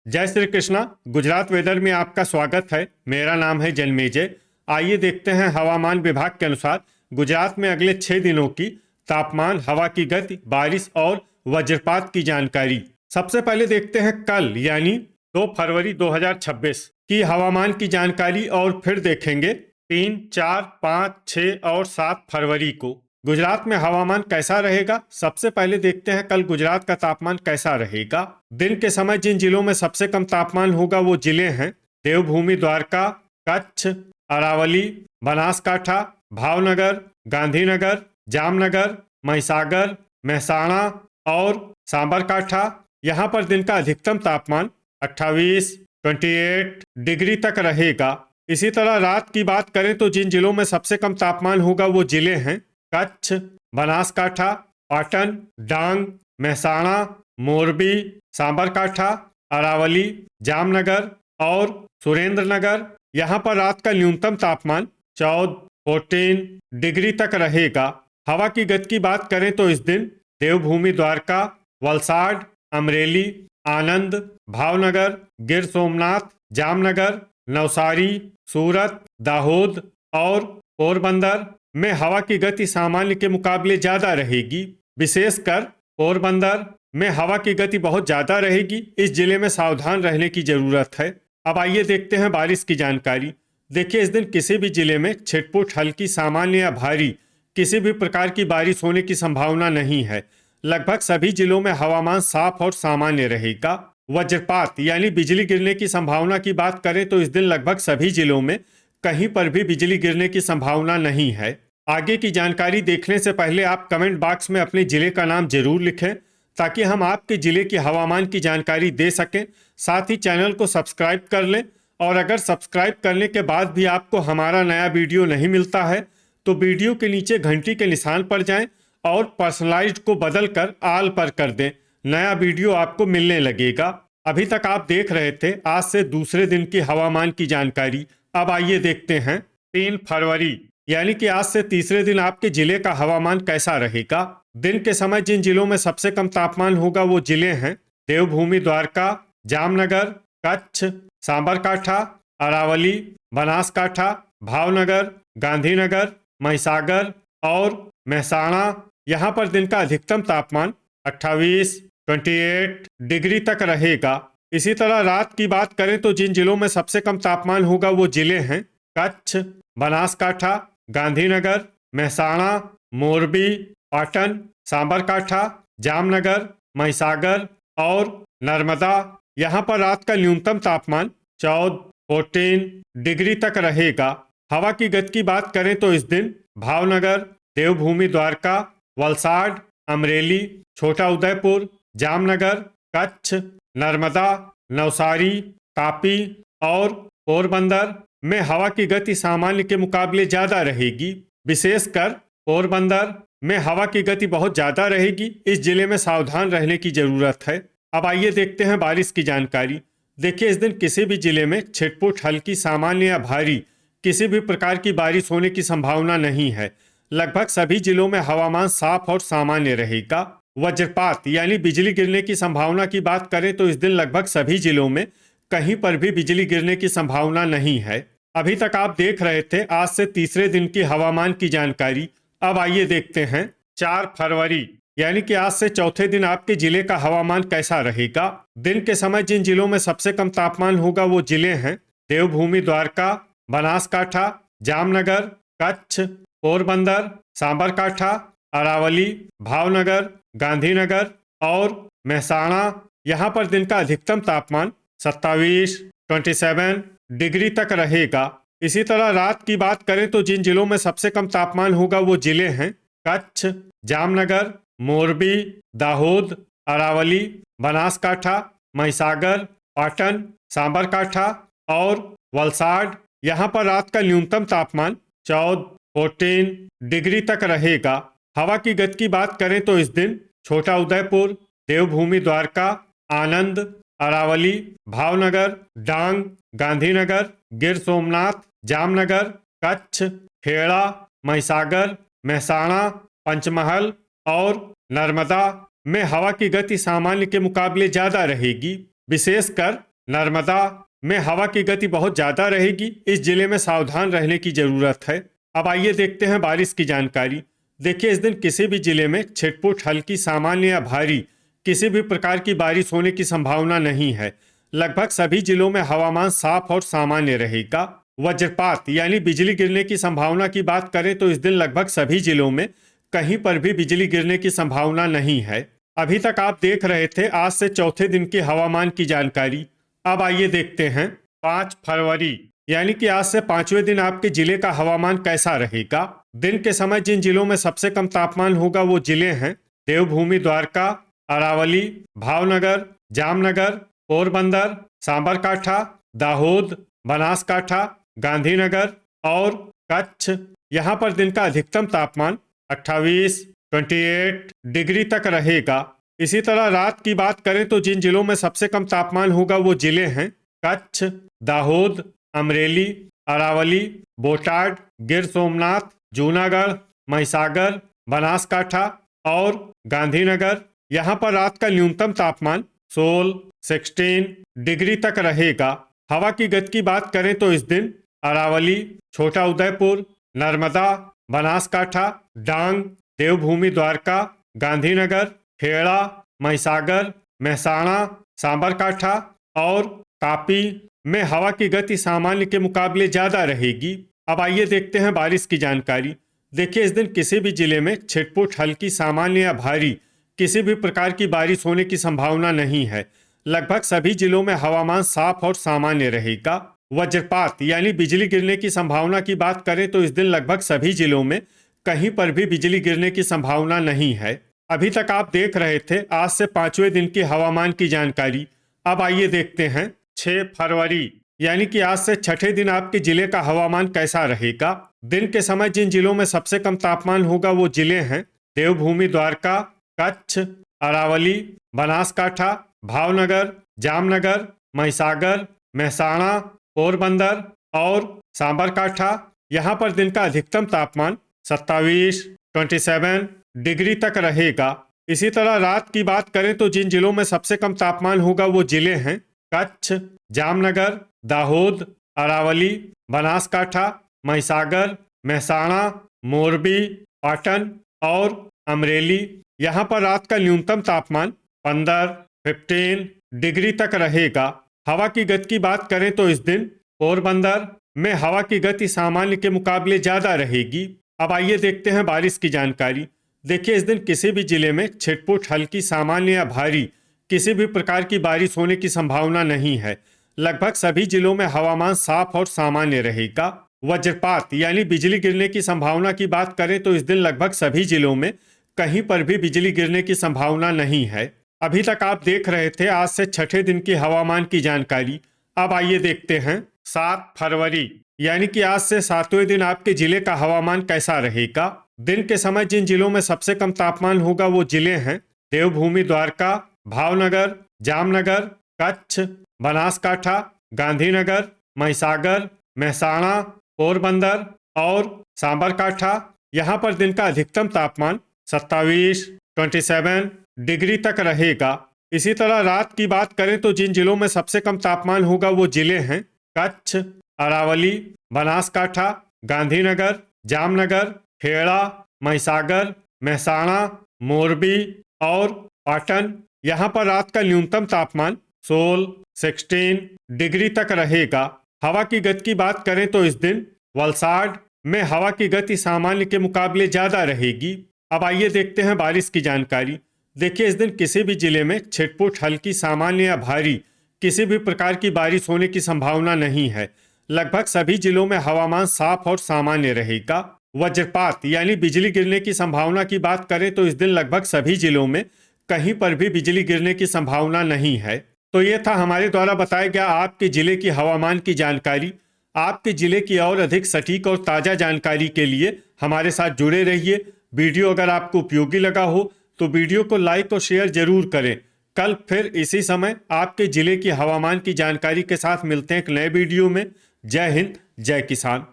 जय श्री कृष्णा। गुजरात वेदर में आपका स्वागत है। मेरा नाम है जन्मेजय। आइए देखते हैं हवामान विभाग के अनुसार गुजरात में अगले 6 दिनों की तापमान, हवा की गति, बारिश और वज्रपात की जानकारी। सबसे पहले देखते हैं कल यानी 2 फरवरी 2026 की हवामान की जानकारी और फिर देखेंगे 3, 4, 5, 6 और 7 फरवरी को गुजरात में हवामान कैसा रहेगा। सबसे पहले देखते हैं कल गुजरात का तापमान कैसा रहेगा। दिन के समय जिन जिलों में सबसे कम तापमान होगा वो जिले हैं देवभूमि, द्वारका, कच्छ, अरावली, बनासकाठा, भावनगर, गांधीनगर, जामनगर, महिसागर, महसाणा और सांबरकाठा। यहाँ पर दिन का अधिकतम तापमान 28 डिग्री तक रहेगा। इसी तरह रात की बात करें तो जिन जिलों में सबसे कम तापमान होगा वो जिले हैं कच्छ, बनासकाठा, पाटन, डांग, महसाणा, मोरबी, सांबरकाठा, अरावली, जामनगर और सुरेंद्रनगर। यहाँ पर रात का न्यूनतम तापमान 14 डिग्री तक रहेगा। हवा की गति की बात करें तो इस दिन देवभूमि, द्वारका, वलसाड, अमरेली, आनंद, भावनगर, गिर सोमनाथ, जामनगर, नवसारी, सूरत, दाहोद और पोरबंदर में हवा की गति सामान्य के मुकाबले ज्यादा रहेगी। विशेषकर पोरबंदर में हवा की गति बहुत ज्यादा रहेगी। इस जिले में सावधान रहने की जरूरत है। अब आइए देखते हैं बारिश की जानकारी। देखिए, इस दिन किसी भी जिले में छिटपुट, हल्की, सामान्य या भारी किसी भी प्रकार की बारिश होने की संभावना नहीं है। लगभग सभी जिलों में हवामान साफ और सामान्य रहेगा। वज्रपात यानी बिजली गिरने की संभावना की बात करें तो इस दिन लगभग सभी जिलों में कहीं पर भी बिजली गिरने की संभावना नहीं है। आगे की जानकारी देखने से पहले आप कमेंट बॉक्स में अपने जिले का नाम जरूर लिखें ताकि हम आपके जिले की हवामान की जानकारी दे सकें। साथ ही चैनल को सब्सक्राइब कर लें और अगर सब्सक्राइब करने के बाद भी आपको हमारा नया वीडियो नहीं मिलता है तो वीडियो के नीचे घंटी के निशान पर जाएं और पर्सनलाइज्ड को बदल कर आल पर कर दें। नया वीडियो आपको मिलने लगेगा। अभी तक आप देख रहे थे आज से दूसरे दिन की हवामान की जानकारी। अब आइए देखते हैं 3 फरवरी यानी कि आज से तीसरे दिन आपके जिले का हवामान कैसा रहेगा। दिन के समय जिन जिलों में सबसे कम तापमान होगा वो जिले हैं देवभूमि, द्वारका, जामनगर, कच्छ, सांबरकाठा, अरावली, बनासकाठा, भावनगर, गांधीनगर, महिसागर और महसाणा। यहाँ पर दिन का अधिकतम तापमान 28 डिग्री तक रहेगा। इसी तरह रात की बात करें तो जिन जिलों में सबसे कम तापमान होगा वो जिले हैं कच्छ, बनासकाठा, गांधीनगर, महसाणा, मोरबी, पाटन, सांबरकाठा, जामनगर, महिसागर और नर्मदा। यहाँ पर रात का न्यूनतम तापमान 14 डिग्री तक रहेगा। हवा की गति की बात करें तो इस दिन भावनगर, देवभूमि, द्वारका, वलसाड, अमरेली, छोटा उदयपुर, जामनगर, कच्छ, नर्मदा, नवसारी, तापी और पोरबंदर में हवा की गति सामान्य के मुकाबले ज्यादा रहेगी। विशेषकर पोरबंदर में हवा की गति बहुत ज्यादा रहेगी। इस जिले में सावधान रहने की जरूरत है। अब आइए देखते हैं बारिश की जानकारी। देखिए, इस दिन किसी भी जिले में छिटपुट, हल्की, सामान्य या भारी किसी भी प्रकार की बारिश होने की संभावना नहीं है। लगभग सभी जिलों में हवामान साफ और सामान्य रहेगा। वज्रपात यानी बिजली गिरने की संभावना की बात करें तो इस दिन लगभग सभी जिलों में कहीं पर भी बिजली गिरने की संभावना नहीं है। अभी तक आप देख रहे थे आज से तीसरे दिन की हवामान की जानकारी। अब आइए देखते हैं 4 फरवरी यानी कि आज से चौथे दिन आपके जिले का हवामान कैसा रहेगा। दिन के समय जिन जिलों में सबसे कम तापमान होगा वो जिले हैं देवभूमि, द्वारका, बनासकाठा, जामनगर, कच्छ, पोरबंदर, सांबरकाठा, अरावली, भावनगर, गांधीनगर और महसाणा। यहाँ पर दिन का अधिकतम तापमान 27 डिग्री तक रहेगा। इसी तरह रात की बात करें तो जिन जिलों में सबसे कम तापमान होगा वो जिले हैं कच्छ, जामनगर, मोरबी, दाहोद, अरावली, बनासकाठा, महिसागर, पाटन, सांबरकाठा और वलसाड। यहाँ पर रात का न्यूनतम तापमान 14 डिग्री तक रहेगा। हवा की गति की बात करें तो इस दिन छोटा उदयपुर, देवभूमि, द्वारका, आनंद, अरावली, भावनगर, डांग, गांधीनगर, गिर सोमनाथ, जामनगर, कच्छ, खेड़ा, महिसागर, महसाणा, पंचमहल और नर्मदा में हवा की गति सामान्य के मुकाबले ज्यादा रहेगी। विशेषकर नर्मदा में हवा की गति बहुत ज्यादा रहेगी। इस जिले में सावधान रहने की जरूरत है। अब आइए देखते हैं बारिश की जानकारी। देखिए, इस दिन किसी भी जिले में छिटपुट, हल्की, सामान्य या भारी किसी भी प्रकार की बारिश होने की संभावना नहीं है। लगभग सभी जिलों में हवामान साफ और सामान्य रहेगा। वज्रपात यानी बिजली गिरने की संभावना की बात करें तो इस दिन लगभग सभी जिलों में कहीं पर भी बिजली गिरने की संभावना नहीं है। अभी तक आप देख रहे थे आज से चौथे दिन की हवामान की जानकारी। अब आइए देखते हैं 5 फरवरी यानी कि आज से 5वें दिन आपके जिले का हवामान कैसा रहेगा। दिन के समय जिन जिलों में सबसे कम तापमान होगा वो जिले हैं देवभूमि, द्वारका, अरावली, भावनगर, जामनगर, पोरबंदर, सांबरकाठा, दाहोद, बनासकाठा, गांधीनगर और कच्छ। यहाँ पर दिन का अधिकतम तापमान 28, 28 डिग्री तक रहेगा। इसी तरह रात की बात करें तो जिन जिलों में सबसे कम तापमान होगा वो जिले हैं कच्छ, दाहोद, अमरेली, अरावली, बोटाड, गिर सोमनाथ, जूनागढ़, महिसागर, बनासकाठा और गांधीनगर। यहाँ पर रात का न्यूनतम तापमान 16, 16 डिग्री तक रहेगा। हवा की गति की बात करें तो इस दिन अरावली, छोटा उदयपुर, नर्मदा, बनासकाठा, डांग, देवभूमि, द्वारका, गांधीनगर, खेड़ा, महिसागर, महसाणा, सांबरकाठा और तापी में हवा की गति सामान्य के मुकाबले ज्यादा रहेगी। अब आइए देखते हैं बारिश की जानकारी। देखिए, इस दिन किसी भी जिले में छिटपुट, हल्की, सामान्य या भारी किसी भी प्रकार की बारिश होने की संभावना नहीं है। लगभग सभी जिलों में हवामान साफ और सामान्य रहेगा। वज्रपात यानी बिजली गिरने की संभावना की बात करें तो इस दिन लगभग सभी जिलों में कहीं पर भी बिजली गिरने की संभावना नहीं है। अभी तक आप देख रहे थे आज से 5वें दिन की हवामान की जानकारी। अब आइए देखते हैं 6 फरवरी यानी कि आज से छठे दिन आपके जिले का हवामान कैसा रहेगा। दिन के समय जिन जिलों में सबसे कम तापमान होगा वो जिले हैं देवभूमि, द्वारका, कच्छ, अरावली, बनासकाठा, भावनगर, जामनगर, महिसागर, महसाणा, पोरबंदर और सांबरकाठा। यहाँ पर दिन का अधिकतम तापमान 27, 27 डिग्री तक रहेगा। इसी तरह रात की बात करें तो जिन जिलों में सबसे कम तापमान होगा वो जिले हैं कच्छ, जामनगर, दाहोद, अरावली, बनासकाठा, महिसागर, महसाणा, मोरबी, पाटन और अमरेली। यहाँ पर रात का न्यूनतम तापमान 15, 15 डिग्री तक रहेगा। हवा की गति की बात करें तो इस दिन पोरबंदर में हवा की गति सामान्य के मुकाबले ज्यादा रहेगी। अब आइए देखते हैं बारिश की जानकारी। देखिए, इस दिन किसी भी जिले में छिटपुट, हल्की, सामान्य या भारी किसी भी प्रकार की बारिश होने की संभावना नहीं है। लगभग सभी जिलों में हवामान साफ और सामान्य रहेगा। वज्रपात यानी बिजली गिरने की संभावना की बात करें तो इस दिन लगभग सभी जिलों में कहीं पर भी बिजली गिरने की संभावना नहीं है। अभी तक आप देख रहे थे आज से छठे दिन की हवामान की जानकारी। अब आइए देखते हैं 7 फरवरी यानी कि आज से 7वें दिन आपके जिले का हवामान कैसा रहेगा। दिन के समय जिन जिलों में सबसे कम तापमान होगा वो जिले हैं देवभूमि, द्वारका, भावनगर, जामनगर, कच्छ, बनासकाठा, गांधीनगर, महिसागर, महसाणा, पोरबंदर और सांबरकाठा। यहाँ पर दिन का अधिकतम तापमान 27, 27 डिग्री तक रहेगा। इसी तरह रात की बात करें तो जिन जिलों में सबसे कम तापमान होगा वो जिले हैं कच्छ, अरावली, बनासकाठा, गांधीनगर, जामनगर, खेड़ा, महिसागर, महसाणा, मोरबी और पाटन। यहाँ पर रात का न्यूनतम तापमान 16, 16 डिग्री तक रहेगा। हवा की गति की बात करें तो इस दिन वलसाड में हवा की गति सामान्य के मुकाबले ज्यादा रहेगी। अब आइए देखते हैं बारिश की जानकारी। देखिए, इस दिन किसी भी जिले में छिटपुट, हल्की, सामान्य या भारी किसी भी प्रकार की बारिश होने की संभावना नहीं है। लगभग सभी जिलों में हवामान साफ और सामान्य रहेगा। वज्रपात यानी बिजली गिरने की संभावना की बात करें तो इस दिन लगभग सभी जिलों में कहीं पर भी बिजली गिरने की संभावना नहीं है। तो ये था हमारे द्वारा बताया गया आपके जिले की हवामान की जानकारी। आपके जिले की और अधिक सटीक और ताज़ा जानकारी के लिए हमारे साथ जुड़े रहिए। वीडियो अगर आपको उपयोगी लगा हो तो वीडियो को लाइक और शेयर जरूर करें। कल फिर इसी समय आपके जिले की हवामान की जानकारी के साथ मिलते हैं एक नए वीडियो में। जय हिंद, जय किसान।